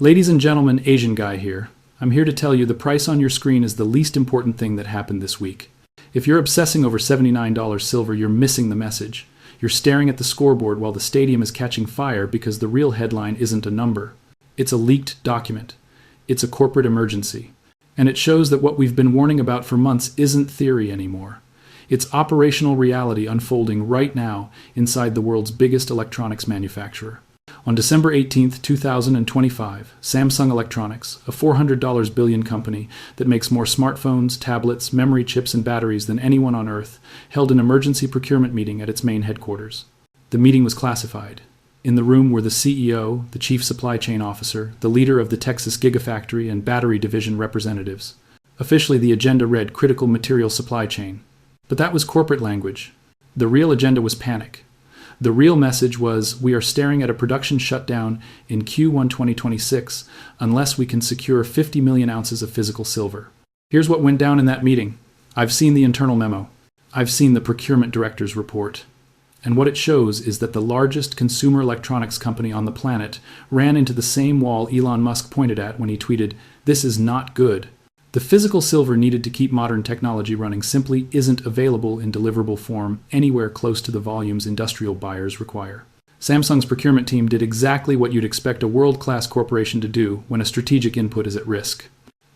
Ladies and gentlemen, Asian guy here. I'm here to tell you the price on your screen is the least important thing that happened this week. If you're obsessing over $79 silver, you're missing the message. You're staring at the scoreboard while the stadium is catching fire because the real headline isn't a number. It's a leaked document. It's a corporate emergency. And it shows that what we've been warning about for months isn't theory anymore. It's operational reality unfolding right now inside the world's biggest electronics manufacturer. On December 18, 2025, Samsung Electronics, a $400 billion company that makes more smartphones, tablets, memory chips, and batteries than anyone on Earth, held an emergency procurement meeting at its main headquarters. The meeting was classified. In the room were the CEO, the Chief Supply Chain Officer, the leader of the Texas Gigafactory, and battery division representatives. Officially, the agenda read Critical Material Supply Chain. But that was corporate language. The real agenda was panic. The real message was, we are staring at a production shutdown in Q1 2026 unless we can secure 50 million ounces of physical silver. Here's what went down in that meeting. I've seen the internal memo. I've seen the procurement director's report. And what it shows is that the largest consumer electronics company on the planet ran into the same wall Elon Musk pointed at when he tweeted, "This is not good." The physical silver needed to keep modern technology running simply isn't available in deliverable form anywhere close to the volumes industrial buyers require. Samsung's procurement team did exactly what you'd expect a world-class corporation to do when a strategic input is at risk.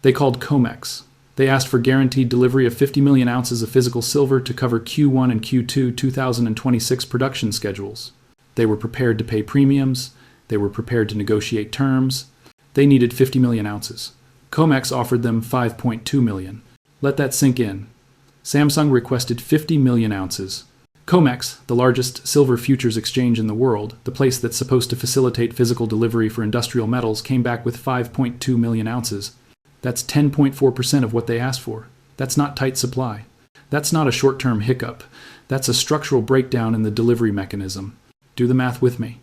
They called COMEX. They asked for guaranteed delivery of 50 million ounces of physical silver to cover Q1 and Q2 2026 production schedules. They were prepared to pay premiums. They were prepared to negotiate terms. They needed 50 million ounces. COMEX offered them 5.2 million. Let that sink in. Samsung requested 50 million ounces. COMEX, the largest silver futures exchange in the world, the place that's supposed to facilitate physical delivery for industrial metals, came back with 5.2 million ounces. That's 10.4% of what they asked for. That's not tight supply. That's not a short-term hiccup. That's a structural breakdown in the delivery mechanism. Do the math with me.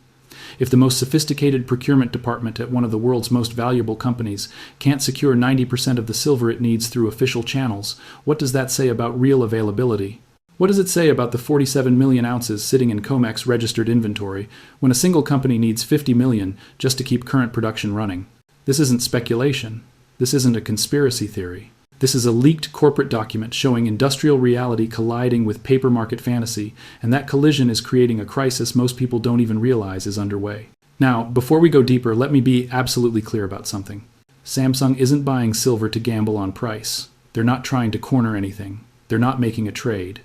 If the most sophisticated procurement department at one of the world's most valuable companies can't secure 90% of the silver it needs through official channels, what does that say about real availability? What does it say about the 47 million ounces sitting in COMEX registered inventory when a single company needs 50 million just to keep current production running? This isn't speculation. This isn't a conspiracy theory. This is a leaked corporate document showing industrial reality colliding with paper market fantasy, and that collision is creating a crisis most people don't even realize is underway. Now, before we go deeper, let me be absolutely clear about something. Samsung isn't buying silver to gamble on price. They're not trying to corner anything. They're not making a trade.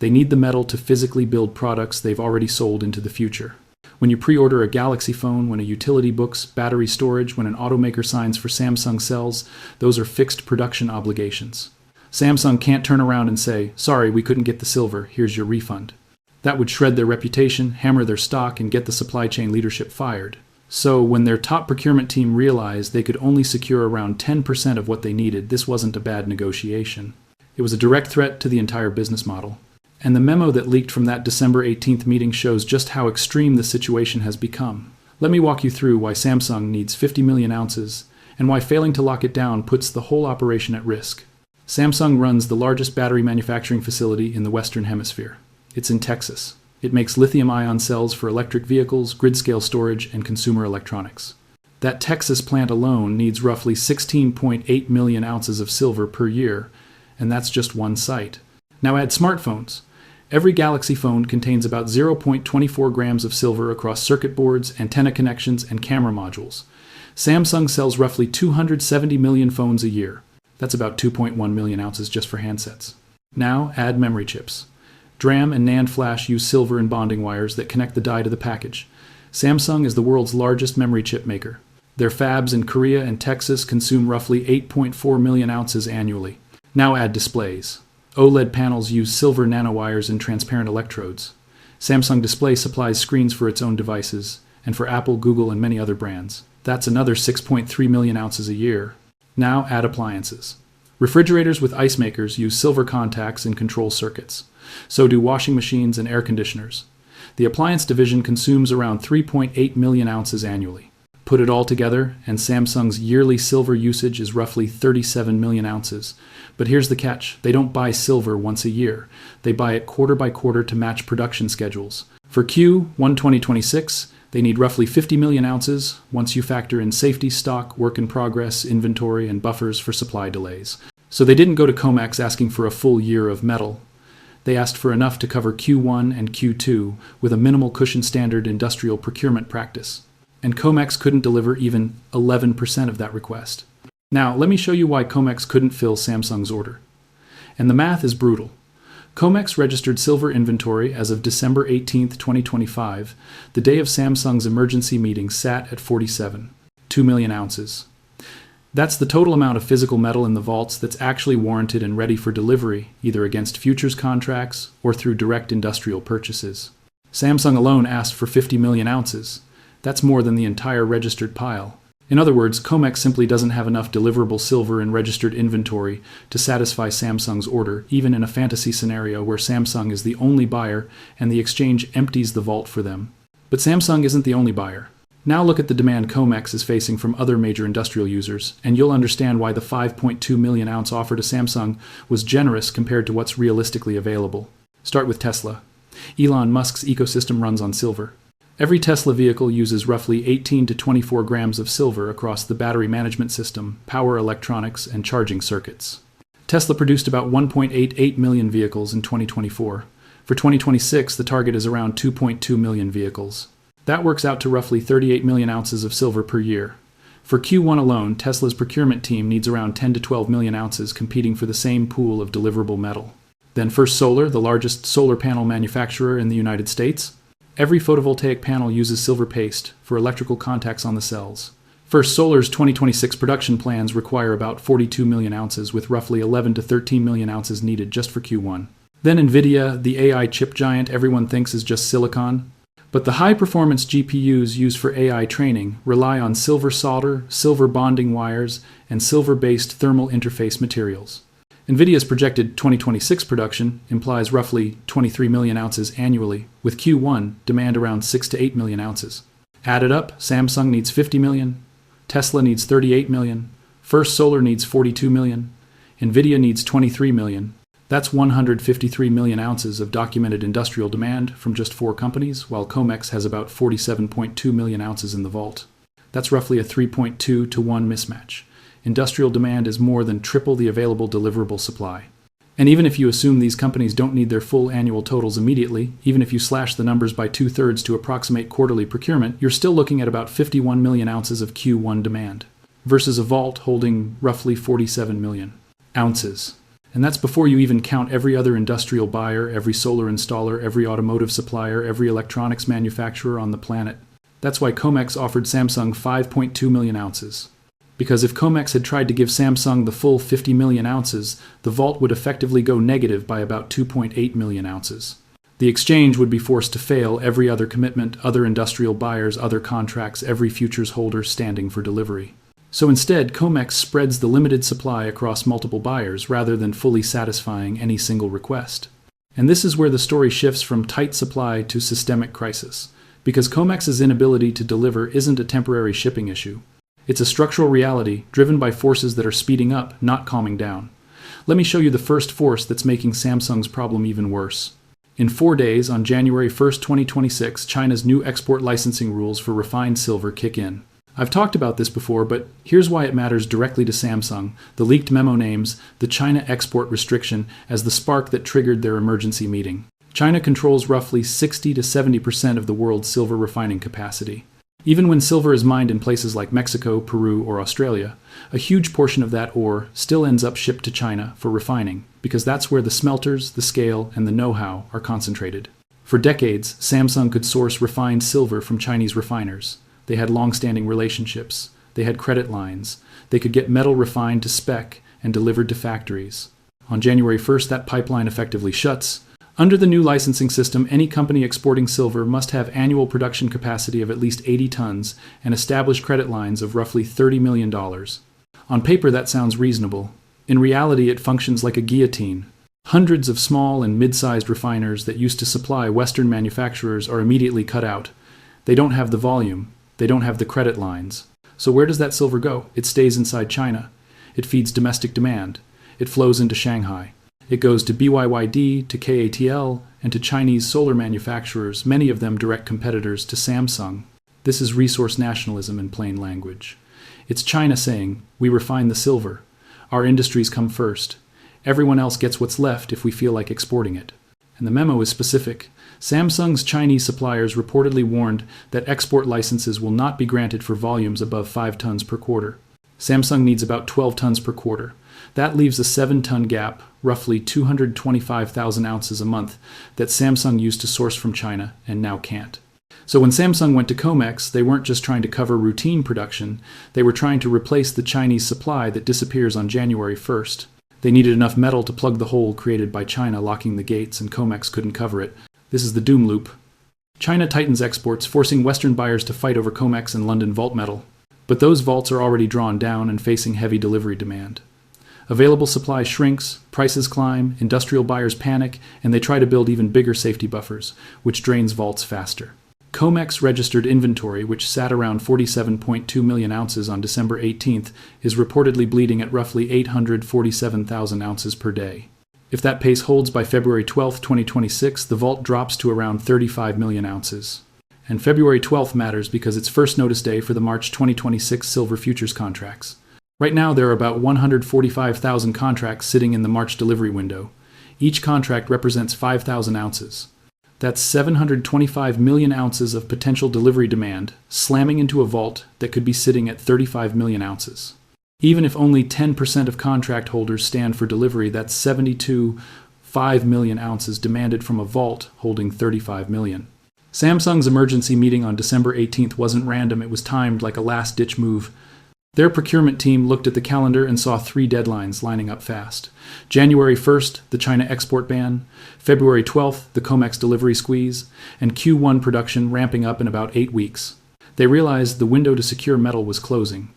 They need the metal to physically build products they've already sold into the future. When you pre-order a Galaxy phone, when a utility books battery storage, when an automaker signs for Samsung cells, those are fixed production obligations. Samsung can't turn around and say, "Sorry, we couldn't get the silver, here's your refund." That would shred their reputation, hammer their stock, and get the supply chain leadership fired. So when their top procurement team realized they could only secure around 10% of what they needed, this wasn't a bad negotiation. It was a direct threat to the entire business model. And the memo that leaked from that December 18th meeting shows just how extreme the situation has become. Let me walk you through why Samsung needs 50 million ounces and why failing to lock it down puts the whole operation at risk. Samsung runs the largest battery manufacturing facility in the Western Hemisphere. It's in Texas. It makes lithium-ion cells for electric vehicles, grid-scale storage, and consumer electronics. That Texas plant alone needs roughly 16.8 million ounces of silver per year, and that's just one site. Now add smartphones. Every Galaxy phone contains about 0.24 grams of silver across circuit boards, antenna connections, and camera modules. Samsung sells roughly 270 million phones a year. That's about 2.1 million ounces just for handsets. Now add memory chips. DRAM and NAND flash use silver and bonding wires that connect the die to the package. Samsung is the world's largest memory chip maker. Their fabs in Korea and Texas consume roughly 8.4 million ounces annually. Now add displays. OLED panels use silver nanowires and transparent electrodes. Samsung Display supplies screens for its own devices, and for Apple, Google, and many other brands. That's another 6.3 million ounces a year. Now add appliances. Refrigerators with ice makers use silver contacts and control circuits. So do washing machines and air conditioners. The appliance division consumes around 3.8 million ounces annually. Put it all together, and Samsung's yearly silver usage is roughly 37 million ounces. But here's the catch. They don't buy silver once a year. They buy it quarter by quarter to match production schedules. For Q1 2026, They need roughly 50 million ounces once you factor in safety stock, work in progress, inventory, and buffers for supply delays. So they didn't go to COMEX asking for a full year of metal. They asked for enough to cover Q1 and Q2 with a minimal cushion standard industrial procurement practice. And COMEX couldn't deliver even 11% of that request. Now, let me show you why COMEX couldn't fill Samsung's order. And the math is brutal. COMEX registered silver inventory as of December 18, 2025, the day of Samsung's emergency meeting, sat at 2 million ounces. That's the total amount of physical metal in the vaults that's actually warranted and ready for delivery, either against futures contracts or through direct industrial purchases. Samsung alone asked for 50 million ounces. That's more than the entire registered pile. In other words, COMEX simply doesn't have enough deliverable silver in registered inventory to satisfy Samsung's order, even in a fantasy scenario where Samsung is the only buyer and the exchange empties the vault for them. But Samsung isn't the only buyer. Now look at the demand COMEX is facing from other major industrial users, and you'll understand why the 5.2 million ounce offer to Samsung was generous compared to what's realistically available. Start with Tesla. Elon Musk's ecosystem runs on silver. Every Tesla vehicle uses roughly 18 to 24 grams of silver across the battery management system, power electronics, and charging circuits. Tesla produced about 1.88 million vehicles in 2024. For 2026, the target is around 2.2 million vehicles. That works out to roughly 38 million ounces of silver per year. For Q1 alone, Tesla's procurement team needs around 10 to 12 million ounces competing for the same pool of deliverable metal. Then First Solar, the largest solar panel manufacturer in the United States. Every photovoltaic panel uses silver paste for electrical contacts on the cells. First Solar's 2026 production plans require about 42 million ounces, with roughly 11 to 13 million ounces needed just for Q1. Then Nvidia, the AI chip giant everyone thinks is just silicon. But the high-performance GPUs used for AI training rely on silver solder, silver bonding wires, and silver-based thermal interface materials. Nvidia's projected 2026 production implies roughly 23 million ounces annually, with Q1 demand around 6 to 8 million ounces. Added up, Samsung needs 50 million, Tesla needs 38 million, First Solar needs 42 million, Nvidia needs 23 million. That's 153 million ounces of documented industrial demand from just 4 companies, while COMEX has about 47.2 million ounces in the vault. That's roughly a 3.2 to 1 mismatch. Industrial demand is more than triple the available deliverable supply. And even if you assume these companies don't need their full annual totals immediately, even if you slash the numbers by 2/3 to approximate quarterly procurement, you're still looking at about 51 million ounces of Q1 demand, versus a vault holding roughly 47 million ounces. And that's before you even count every other industrial buyer, every solar installer, every automotive supplier, every electronics manufacturer on the planet. That's why COMEX offered Samsung 5.2 million ounces. Because if COMEX had tried to give Samsung the full 50 million ounces, the vault would effectively go negative by about 2.8 million ounces. The exchange would be forced to fail every other commitment, other industrial buyers, other contracts, every futures holder standing for delivery. So instead, COMEX spreads the limited supply across multiple buyers rather than fully satisfying any single request. And this is where the story shifts from tight supply to systemic crisis, because COMEX's inability to deliver isn't a temporary shipping issue. It's a structural reality driven by forces that are speeding up, not calming down. Let me show you the first force that's making Samsung's problem even worse. In 4 days, on January 1st, 2026, China's new export licensing rules for refined silver kick in. I've talked about this before, but here's why it matters directly to Samsung. The leaked memo names the China export restriction as the spark that triggered their emergency meeting. China controls roughly 60 to 70% of the world's silver refining capacity. Even when silver is mined in places like Mexico, Peru, or Australia, a huge portion of that ore still ends up shipped to China for refining, because that's where the smelters, the scale, and the know-how are concentrated. For decades, Samsung could source refined silver from Chinese refiners. They had long-standing relationships. They had credit lines. They could get metal refined to spec and delivered to factories. On January 1st, that pipeline effectively shuts. Under the new licensing system, any company exporting silver must have annual production capacity of at least 80 tons and establish credit lines of roughly $30 million. On paper, that sounds reasonable. In reality, it functions like a guillotine. Hundreds of small and mid-sized refiners that used to supply Western manufacturers are immediately cut out. They don't have the volume. They don't have the credit lines. So where does that silver go? It stays inside China. It feeds domestic demand. It flows into Shanghai. It goes to BYYD, to KATL, and to Chinese solar manufacturers, many of them direct competitors to Samsung. This is resource nationalism in plain language. It's China saying, we refine the silver. Our industries come first. Everyone else gets what's left if we feel like exporting it. And the memo is specific. Samsung's Chinese suppliers reportedly warned that export licenses will not be granted for volumes above 5 tons per quarter. Samsung needs about 12 tons per quarter. That leaves a 7-ton gap, roughly 225,000 ounces a month, that Samsung used to source from China and now can't. So when Samsung went to COMEX, they weren't just trying to cover routine production, they were trying to replace the Chinese supply that disappears on January 1st. They needed enough metal to plug the hole created by China locking the gates, and COMEX couldn't cover it. This is the doom loop. China tightens exports, forcing Western buyers to fight over COMEX and London vault metal. But those vaults are already drawn down and facing heavy delivery demand. Available supply shrinks, prices climb, industrial buyers panic, and they try to build even bigger safety buffers, which drains vaults faster. COMEX registered inventory, which sat around 47.2 million ounces on December 18th, is reportedly bleeding at roughly 847,000 ounces per day. If that pace holds by February 12, 2026, the vault drops to around 35 million ounces. And February 12th matters because it's first notice day for the March 2026 silver futures contracts. Right now, there are about 145,000 contracts sitting in the March delivery window. Each contract represents 5,000 ounces. That's 725 million ounces of potential delivery demand, slamming into a vault that could be sitting at 35 million ounces. Even if only 10% of contract holders stand for delivery, that's 72.5 million ounces demanded from a vault holding 35 million. Samsung's emergency meeting on December 18th wasn't random, it was timed like a last-ditch move. Their procurement team looked at the calendar and saw 3 deadlines lining up fast. January 1st, the China export ban, February 12th, the COMEX delivery squeeze, and Q1 production ramping up in about 8 weeks. They realized the window to secure metal was closing.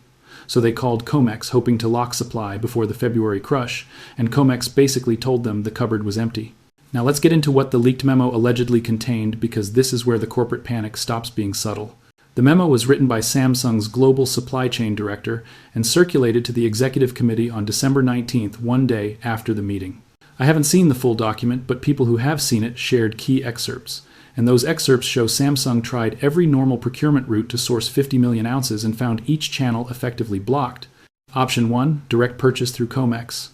So they called COMEX, hoping to lock supply before the February crush, and COMEX basically told them the cupboard was empty. Now let's get into what the leaked memo allegedly contained, because this is where the corporate panic stops being subtle. The memo was written by Samsung's global supply chain director and circulated to the executive committee on December 19th, one day after the meeting. I haven't seen the full document, but people who have seen it shared key excerpts. And those excerpts show Samsung tried every normal procurement route to source 50 million ounces and found each channel effectively blocked. Option 1, direct purchase through COMEX.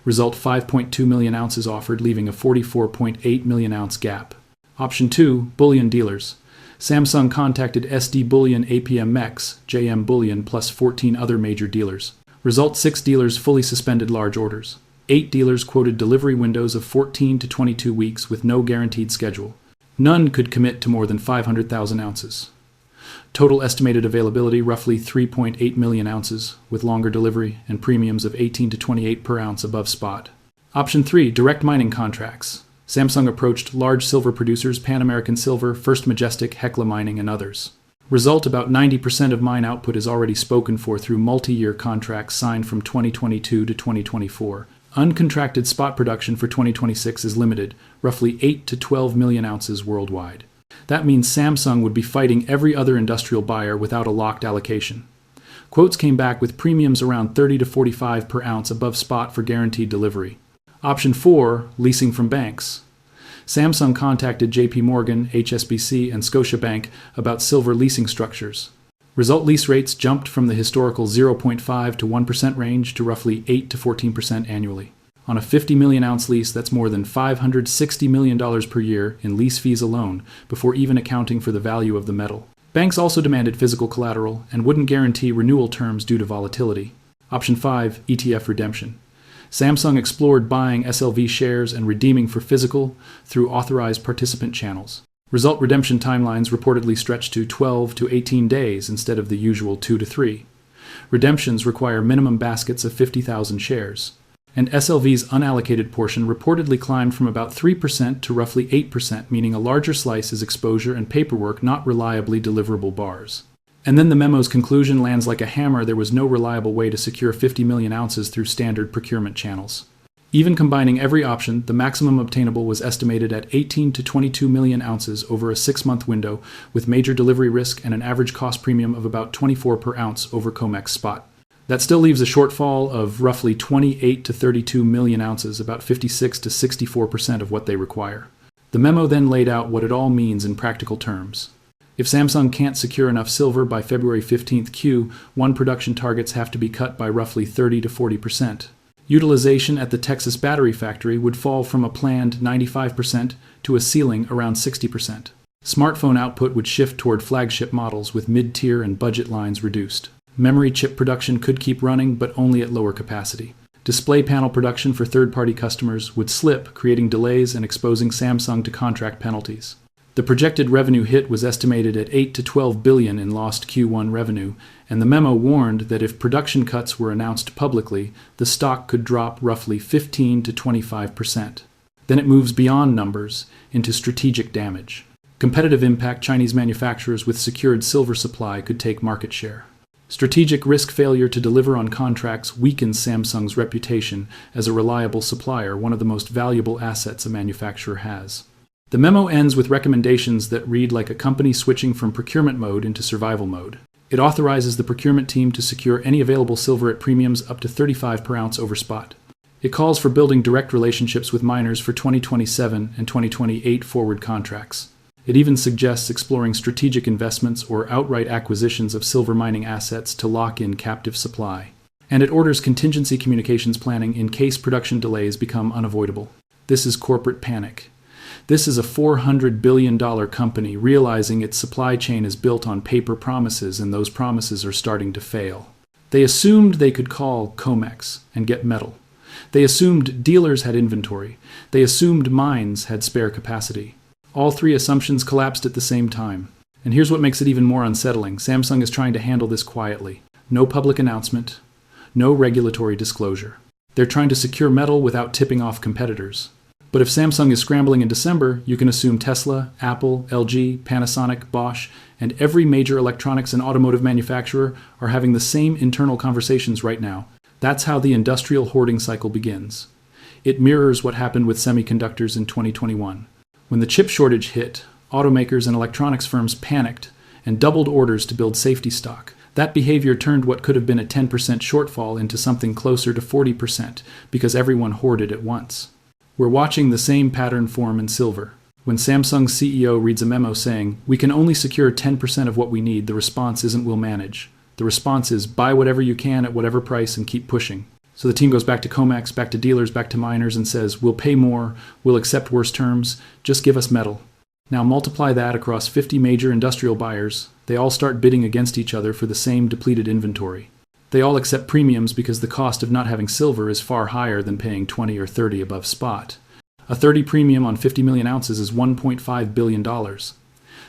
Result 5.2 million ounces offered, leaving a 44.8 million ounce gap. Option 2, bullion dealers. Samsung contacted SD Bullion APM MEX, JM Bullion plus 14 other major dealers. Result 6 dealers fully suspended large orders. 8 dealers quoted delivery windows of 14 to 22 weeks with no guaranteed schedule. None could commit to more than 500,000 ounces. Total estimated availability roughly 3.8 million ounces, with longer delivery and premiums of 18 to 28 per ounce above spot. Option 3, direct mining contracts. Samsung approached large silver producers, Pan American Silver, First Majestic, Hecla Mining, and others. Result, about 90% of mine output is already spoken for through multi-year contracts signed from 2022 to 2024. Uncontracted spot production for 2026 is limited, roughly 8 to 12 million ounces worldwide. That means Samsung would be fighting every other industrial buyer without a locked allocation. Quotes came back with premiums around 30 to 45 per ounce above spot for guaranteed delivery. Option 4, leasing from banks. Samsung contacted JP Morgan, HSBC, and Scotiabank about silver leasing structures. Result, lease rates jumped from the historical 0.5 to 1% range to roughly 8 to 14% annually. On a 50 million ounce lease, that's more than $560 million per year in lease fees alone, before even accounting for the value of the metal. Banks also demanded physical collateral and wouldn't guarantee renewal terms due to volatility. Option 5, ETF redemption. Samsung explored buying SLV shares and redeeming for physical through authorized participant channels. Result, redemption timelines reportedly stretched to 12 to 18 days instead of the usual 2 to 3. Redemptions require minimum baskets of 50,000 shares. And SLV's unallocated portion reportedly climbed from about 3% to roughly 8%, meaning a larger slice is exposure and paperwork, not reliably deliverable bars. And then the memo's conclusion lands like a hammer: there was no reliable way to secure 50 million ounces through standard procurement channels. Even combining every option, the maximum obtainable was estimated at 18 to 22 million ounces over a 6-month window, with major delivery risk and an average cost premium of about 24 per ounce over COMEX spot. That still leaves a shortfall of roughly 28 to 32 million ounces, about 56 to 64% of what they require. The memo then laid out what it all means in practical terms. If Samsung can't secure enough silver by February 15th Q1 production targets have to be cut by roughly 30 to 40%. Utilization at the Texas battery factory would fall from a planned 95% to a ceiling around 60%. Smartphone output would shift toward flagship models with mid-tier and budget lines reduced. Memory chip production could keep running, but only at lower capacity. Display panel production for third-party customers would slip, creating delays and exposing Samsung to contract penalties. The projected revenue hit was estimated at $8 to $12 billion in lost Q1 revenue, and the memo warned that if production cuts were announced publicly, the stock could drop roughly 15 to 25%. Then it moves beyond numbers into strategic damage. Competitive impact: Chinese manufacturers with secured silver supply could take market share. Strategic risk: failure to deliver on contracts weakens Samsung's reputation as a reliable supplier, one of the most valuable assets a manufacturer has. The memo ends with recommendations that read like a company switching from procurement mode into survival mode. It authorizes the procurement team to secure any available silver at premiums up to 35 per ounce over spot. It calls for building direct relationships with miners for 2027 and 2028 forward contracts. It even suggests exploring strategic investments or outright acquisitions of silver mining assets to lock in captive supply. And it orders contingency communications planning in case production delays become unavoidable. This is corporate panic. This is a $400 billion company realizing its supply chain is built on paper promises, and those promises are starting to fail. They assumed they could call COMEX and get metal. They assumed dealers had inventory. They assumed mines had spare capacity. All three assumptions collapsed at the same time. And here's what makes it even more unsettling. Samsung is trying to handle this quietly. No public announcement. No regulatory disclosure. They're trying to secure metal without tipping off competitors. But if Samsung is scrambling in December, you can assume Tesla, Apple, LG, Panasonic, Bosch, and every major electronics and automotive manufacturer are having the same internal conversations right now. That's how the industrial hoarding cycle begins. It mirrors what happened with semiconductors in 2021. When the chip shortage hit, automakers and electronics firms panicked and doubled orders to build safety stock. That behavior turned what could have been a 10% shortfall into something closer to 40% because everyone hoarded at once. We're watching the same pattern form in silver. When Samsung's CEO reads a memo saying, "We can only secure 10% of what we need," the response isn't "we'll manage." The response is, "Buy whatever you can at whatever price and keep pushing." So the team goes back to COMEX, back to dealers, back to miners and says, "We'll pay more, we'll accept worse terms, just give us metal." Now multiply that across 50 major industrial buyers. They all start bidding against each other for the same depleted inventory. They all accept premiums because the cost of not having silver is far higher than paying 20 or 30 above spot. A 30 premium on 50 million ounces is $1.5 billion.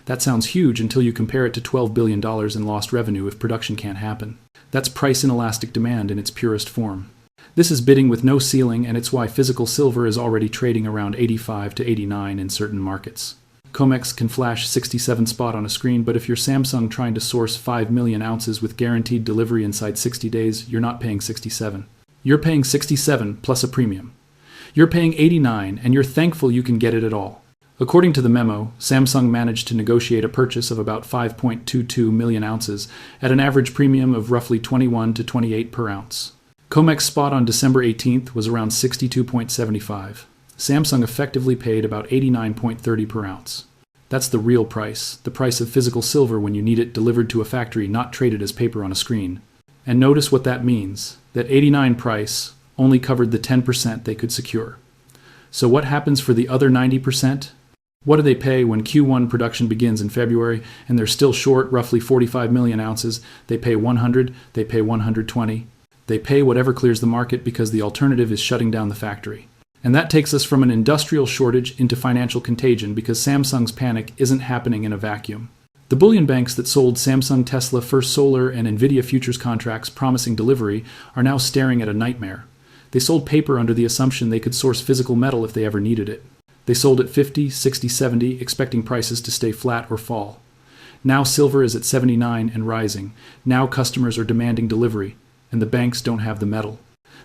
That sounds huge until you compare it to $12 billion in lost revenue if production can't happen. That's price inelastic demand in its purest form. This is bidding with no ceiling, and it's why physical silver is already trading around 85 to 89 in certain markets. COMEX can flash 67 spot on a screen, but if you're Samsung trying to source 5 million ounces with guaranteed delivery inside 60 days, you're not paying 67. You're paying 67 plus a premium. You're paying 89, and you're thankful you can get it at all. According to the memo, Samsung managed to negotiate a purchase of about 5.22 million ounces at an average premium of roughly 21 to 28 per ounce. COMEX spot on December 18th was around 62.75. Samsung effectively paid about 89.30 per ounce. That's the real price, the price of physical silver when you need it delivered to a factory, not traded as paper on a screen. And notice what that means. That 89 price only covered the 10% they could secure. So what happens for the other 90%? What do they pay when Q1 production begins in February and they're still short roughly 45 million ounces? They pay 100, they pay 120. They pay whatever clears the market because the alternative is shutting down the factory. And that takes us from an industrial shortage into financial contagion because Samsung's panic isn't happening in a vacuum. The bullion banks that sold Samsung, Tesla, First Solar, and Nvidia futures contracts promising delivery are now staring at a nightmare. They sold paper under the assumption they could source physical metal if they ever needed it. They sold at 50, 60, 70, expecting prices to stay flat or fall. Now silver is at 79 and rising. Now customers are demanding delivery, and the banks don't have the metal.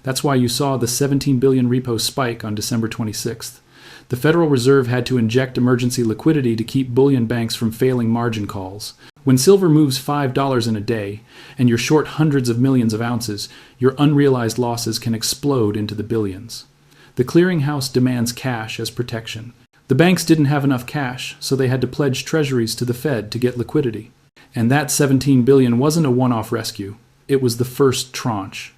That's why you saw the 17 billion repo spike on December 26th. The Federal Reserve had to inject emergency liquidity to keep bullion banks from failing margin calls. When silver moves $5 in a day, and you're short hundreds of millions of ounces, your unrealized losses can explode into the billions. The clearinghouse demands cash as protection. The The banks didn't have enough cash, so they had to pledge treasuries to the Fed to get liquidity. And that $17 billion wasn't a one-off rescue. It was the first tranche.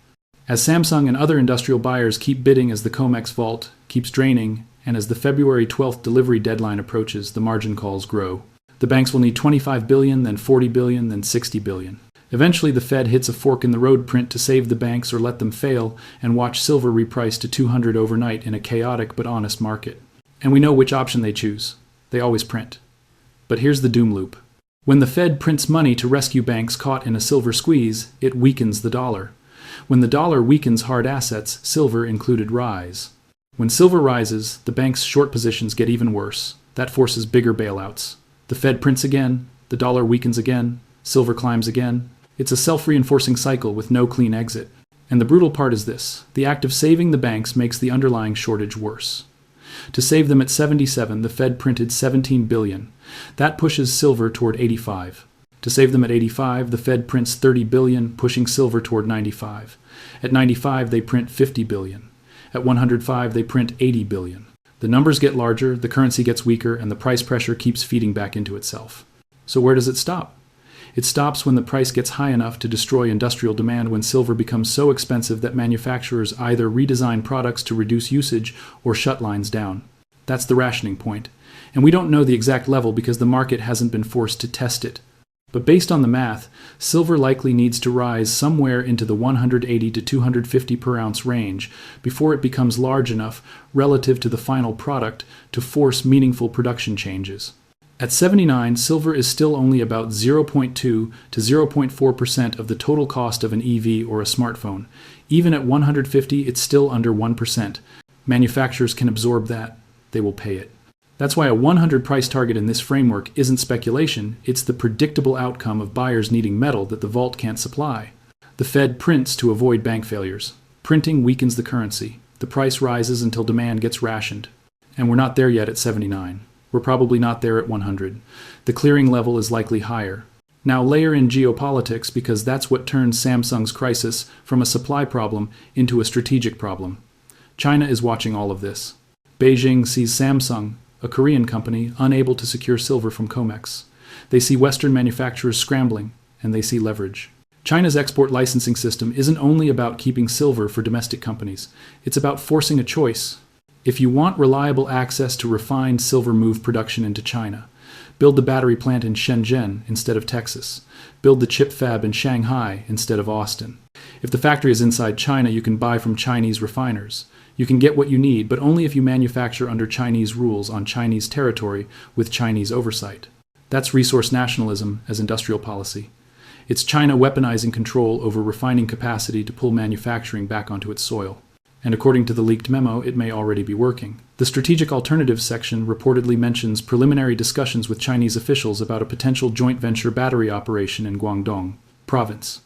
As Samsung and other industrial buyers keep bidding as the COMEX vault keeps draining, and as the February 12th delivery deadline approaches, the margin calls grow. The banks will need $25 billion, then $40 billion, then $60 billion. Eventually, the Fed hits a fork in the road print to save the banks or let them fail and watch silver reprice to 200 overnight in a chaotic but honest market. And we know which option they choose. They always print. But here's the doom loop. When the Fed prints money to rescue banks caught in a silver squeeze, it weakens the dollar. When the dollar weakens hard assets, silver included rise. When silver rises, the bank's short positions get even worse. That forces bigger bailouts. The Fed prints again, the dollar weakens again, silver climbs again. It's a self-reinforcing cycle with no clean exit. And the brutal part is this: the act of saving the banks makes the underlying shortage worse. To save them at 77, the Fed printed $17 billion. That pushes silver toward 85. To save them at 85, the Fed prints $30 billion, pushing silver toward 95. At 95, they print $50 billion. At 105, they print $80 billion. The numbers get larger, the currency gets weaker, and the price pressure keeps feeding back into itself. So where does it stop? It stops when the price gets high enough to destroy industrial demand, when silver becomes so expensive that manufacturers either redesign products to reduce usage or shut lines down. That's the rationing point. And we don't know the exact level because the market hasn't been forced to test it. But based on the math, silver likely needs to rise somewhere into the 180 to 250 per ounce range before it becomes large enough relative to the final product to force meaningful production changes. At 79, silver is still only about 0.2 to 0.4% of the total cost of an EV or a smartphone. Even at 150, it's still under 1%. Manufacturers can absorb that. They will pay it. That's why a 100 price target in this framework isn't speculation, it's the predictable outcome of buyers needing metal that the vault can't supply. The Fed prints to avoid bank failures. Printing weakens the currency. The price rises until demand gets rationed. And we're not there yet at 79. We're probably not there at 100. The clearing level is likely higher. Now layer in geopolitics, because that's what turns Samsung's crisis from a supply problem into a strategic problem. China is watching all of this. Beijing sees Samsung, a Korean company, unable to secure silver from COMEX. They see Western manufacturers scrambling, and they see leverage. China's export licensing system isn't only about keeping silver for domestic companies. It's about forcing a choice. If you want reliable access to refined silver, move production into China. Build the battery plant in Shenzhen instead of Texas. Build the chip fab in Shanghai instead of Austin. If the factory is inside China, you can buy from Chinese refiners. You can get what you need, but only if you manufacture under Chinese rules on Chinese territory with Chinese oversight. That's resource nationalism as industrial policy. It's China weaponizing control over refining capacity to pull manufacturing back onto its soil. And according to the leaked memo, it may already be working. The strategic alternatives section reportedly mentions preliminary discussions with Chinese officials about a potential joint venture battery operation in Guangdong province.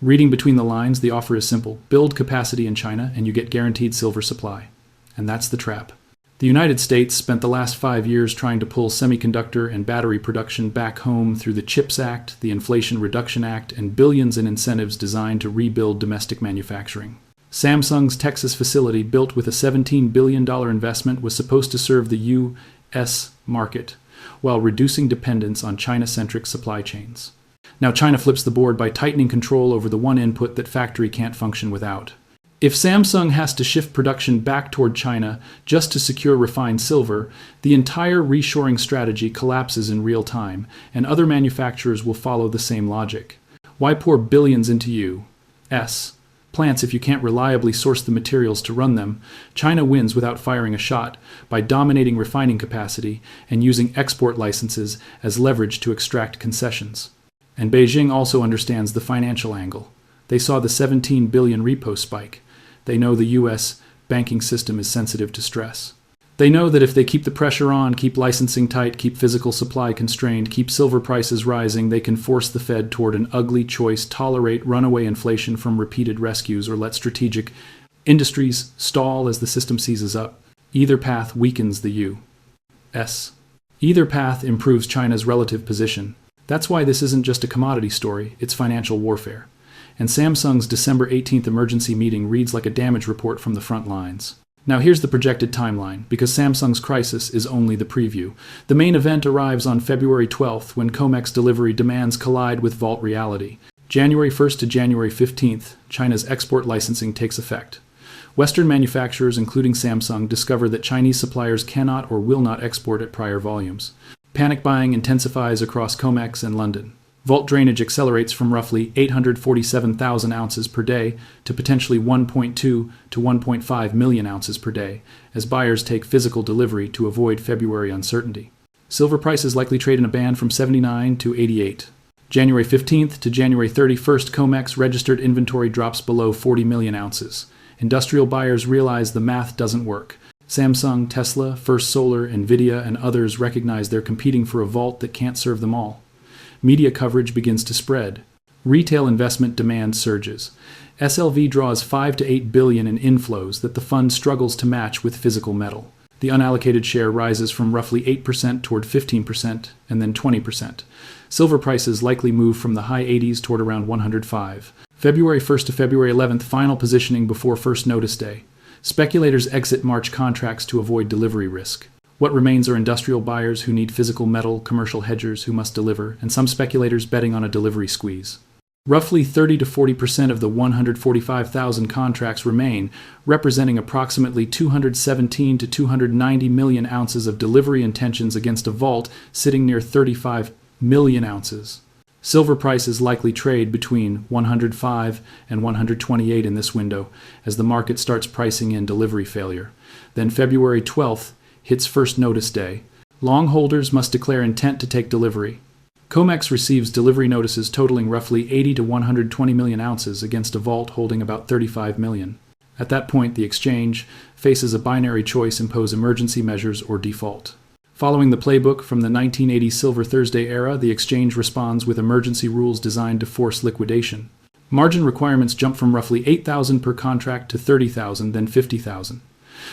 Reading between the lines, the offer is simple. Build capacity in China and you get guaranteed silver supply. And that's the trap. The United States spent the last 5 years trying to pull semiconductor and battery production back home through the CHIPS Act, the Inflation Reduction Act, and billions in incentives designed to rebuild domestic manufacturing. Samsung's Texas facility, built with a $17 billion investment, was supposed to serve the U.S. market while reducing dependence on China-centric supply chains. Now China flips the board by tightening control over the one input that factory can't function without. If Samsung has to shift production back toward China just to secure refined silver, the entire reshoring strategy collapses in real time, and other manufacturers will follow the same logic. Why pour billions into U.S. plants if you can't reliably source the materials to run them? China wins without firing a shot by dominating refining capacity and using export licenses as leverage to extract concessions. And Beijing also understands the financial angle. They saw the 17 billion repo spike. They know the U.S. banking system is sensitive to stress. They know that if they keep the pressure on, keep licensing tight, keep physical supply constrained, keep silver prices rising, they can force the Fed toward an ugly choice: tolerate runaway inflation from repeated rescues, or let strategic industries stall as the system seizes up. Either path weakens the U.S. Either path improves China's relative position. That's why this isn't just a commodity story, it's financial warfare. And Samsung's December 18th emergency meeting reads like a damage report from the front lines. Now here's the projected timeline, because Samsung's crisis is only the preview. The main event arrives on February 12th when COMEX delivery demands collide with vault reality. January 1st to January 15th, China's export licensing takes effect. Western manufacturers, including Samsung, discover that Chinese suppliers cannot or will not export at prior volumes. Panic buying intensifies across COMEX and London. Vault drainage accelerates from roughly 847,000 ounces per day to potentially 1.2 to 1.5 million ounces per day, as buyers take physical delivery to avoid February uncertainty. Silver prices likely trade in a band from 79 to 88. January 15th to January 31st, COMEX registered inventory drops below 40 million ounces. Industrial buyers realize the math doesn't work. Samsung, Tesla, First Solar, Nvidia, and others recognize they're competing for a vault that can't serve them all. Media coverage begins to spread. Retail investment demand surges. SLV draws 5 to 8 billion in inflows that the fund struggles to match with physical metal. The unallocated share rises from roughly 8% toward 15% and then 20%. Silver prices likely move from the high 80s toward around 105. February 1st to February 11th, final positioning before first notice day. Speculators exit March contracts to avoid delivery risk. What remains are industrial buyers who need physical metal, commercial hedgers who must deliver, and some speculators betting on a delivery squeeze. Roughly 30 to 40% of the 145,000 contracts remain, representing approximately 217 to 290 million ounces of delivery intentions against a vault sitting near 35 million ounces. Silver prices likely trade between 105 and 128 in this window as the market starts pricing in delivery failure. Then February 12th hits first notice day. Long holders must declare intent to take delivery. COMEX receives delivery notices totaling roughly 80 to 120 million ounces against a vault holding about 35 million. At that point, the exchange faces a binary choice: impose emergency measures or default. Following the playbook from the 1980 Silver Thursday era, the exchange responds with emergency rules designed to force liquidation. Margin requirements jump from roughly 8,000 per contract to 30,000, then 50,000.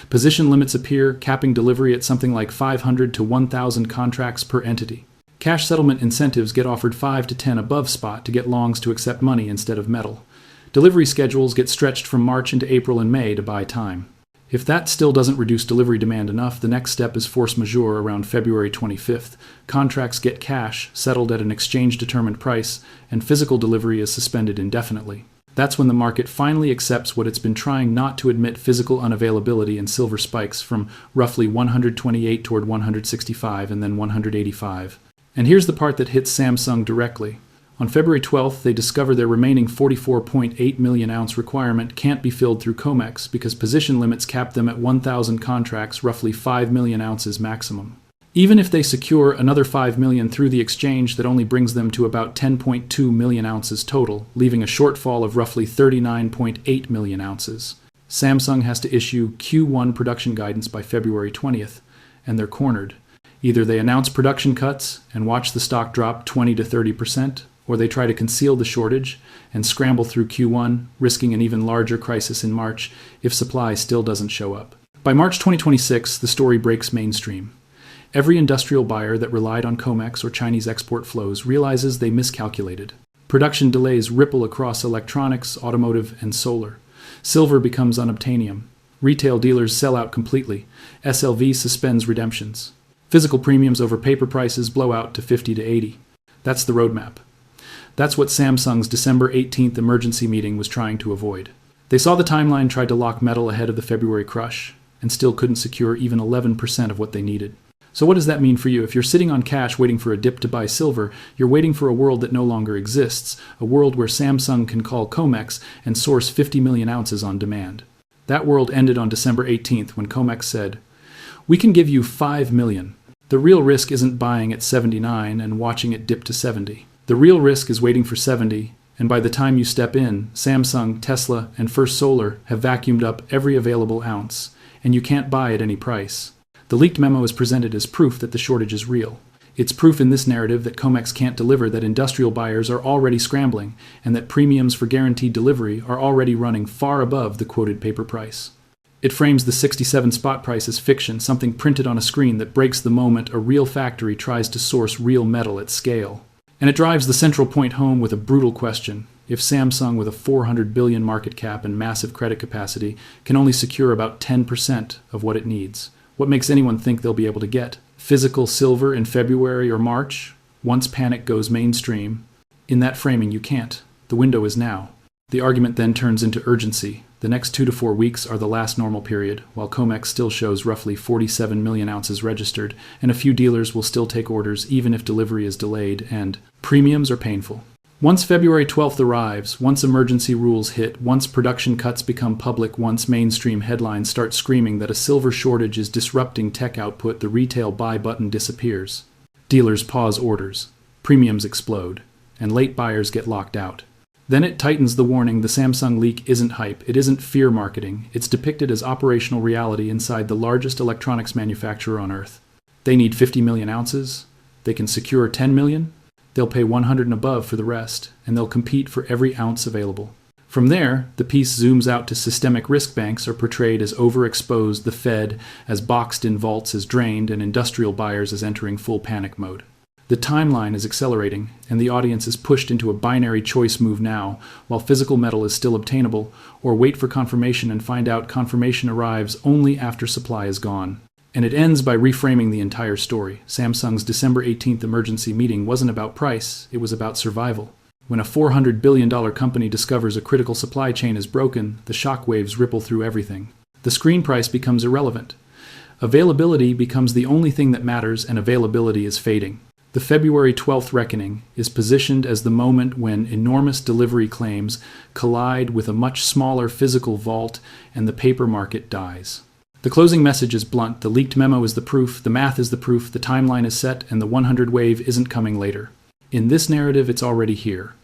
Position limits appear, capping delivery at something like 500 to 1,000 contracts per entity. Cash settlement incentives get offered 5 to 10 above spot to get longs to accept money instead of metal. Delivery schedules get stretched from March into April and May to buy time. If that still doesn't reduce delivery demand enough, the next step is force majeure around February 25th. Contracts get cash, settled at an exchange-determined price, and physical delivery is suspended indefinitely. That's when the market finally accepts what it's been trying not to admit: physical unavailability, and silver spikes from roughly 128 toward 165 and then 185. And here's the part that hits Samsung directly. On February 12th, they discover their remaining 44.8 million ounce requirement can't be filled through COMEX because position limits cap them at 1,000 contracts, roughly 5 million ounces maximum. Even if they secure another 5 million through the exchange, that only brings them to about 10.2 million ounces total, leaving a shortfall of roughly 39.8 million ounces. Samsung has to issue Q1 production guidance by February 20th, and they're cornered. Either they announce production cuts and watch the stock drop 20 to 30%, or they try to conceal the shortage and scramble through Q1, risking an even larger crisis in March if supply still doesn't show up. By March 2026, the story breaks mainstream. Every industrial buyer that relied on COMEX or Chinese export flows realizes they miscalculated. Production delays ripple across electronics, automotive, and solar. Silver becomes unobtainium. Retail dealers sell out completely. SLV suspends redemptions. Physical premiums over paper prices blow out to 50 to 80. That's the roadmap. That's what Samsung's December 18th emergency meeting was trying to avoid. They saw the timeline, tried to lock metal ahead of the February crush, and still couldn't secure even 11% of what they needed. So what does that mean for you? If you're sitting on cash waiting for a dip to buy silver, you're waiting for a world that no longer exists, a world where Samsung can call COMEX and source 50 million ounces on demand. That world ended on December 18th when COMEX said, "We can give you 5 million. The real risk isn't buying at 79 and watching it dip to 70. The real risk is waiting for 70, and by the time you step in, Samsung, Tesla, and First Solar have vacuumed up every available ounce, and you can't buy at any price." The leaked memo is presented as proof that the shortage is real. It's proof in this narrative that COMEX can't deliver, that industrial buyers are already scrambling, and that premiums for guaranteed delivery are already running far above the quoted paper price. It frames the 67 spot price as fiction, something printed on a screen that breaks the moment a real factory tries to source real metal at scale. And it drives the central point home with a brutal question. if Samsung, with a 400 billion market cap and massive credit capacity, can only secure about 10% of what it needs? What makes anyone think they'll be able to get physical silver in February or March, once panic goes mainstream? In that framing, you can't. The window is now. The argument then turns into urgency. The next 2 to 4 weeks are the last normal period, while COMEX still shows roughly 47 million ounces registered, and a few dealers will still take orders even if delivery is delayed, and premiums are painful. Once February 12th arrives, once emergency rules hit, once production cuts become public, once mainstream headlines start screaming that a silver shortage is disrupting tech output, the retail buy button disappears. Dealers pause orders, premiums explode, and late buyers get locked out. Then it tightens the warning. The Samsung leak isn't hype, it isn't fear marketing, it's depicted as operational reality inside the largest electronics manufacturer on Earth. They need 50 million ounces, they can secure 10 million, they'll pay 100 and above for the rest, and they'll compete for every ounce available. From there, the piece zooms out to systemic risk banks are portrayed as overexposed, the Fed as boxed in vaults as drained, and industrial buyers as entering full panic mode. The timeline is accelerating, and the audience is pushed into a binary choice move now, while physical metal is still obtainable, or wait for confirmation and find out confirmation arrives only after supply is gone. And it ends by reframing the entire story. Samsung's December 18th emergency meeting wasn't about price, it was about survival. When a $400 billion company discovers a critical supply chain is broken, the shockwaves ripple through everything. The screen price becomes irrelevant. Availability becomes the only thing that matters, and availability is fading. The February 12th reckoning is positioned as the moment when enormous delivery claims collide with a much smaller physical vault and the paper market dies. The closing message is blunt. The leaked memo is the proof, the math is the proof, the timeline is set, and the 100 wave isn't coming later. In this narrative, it's already here.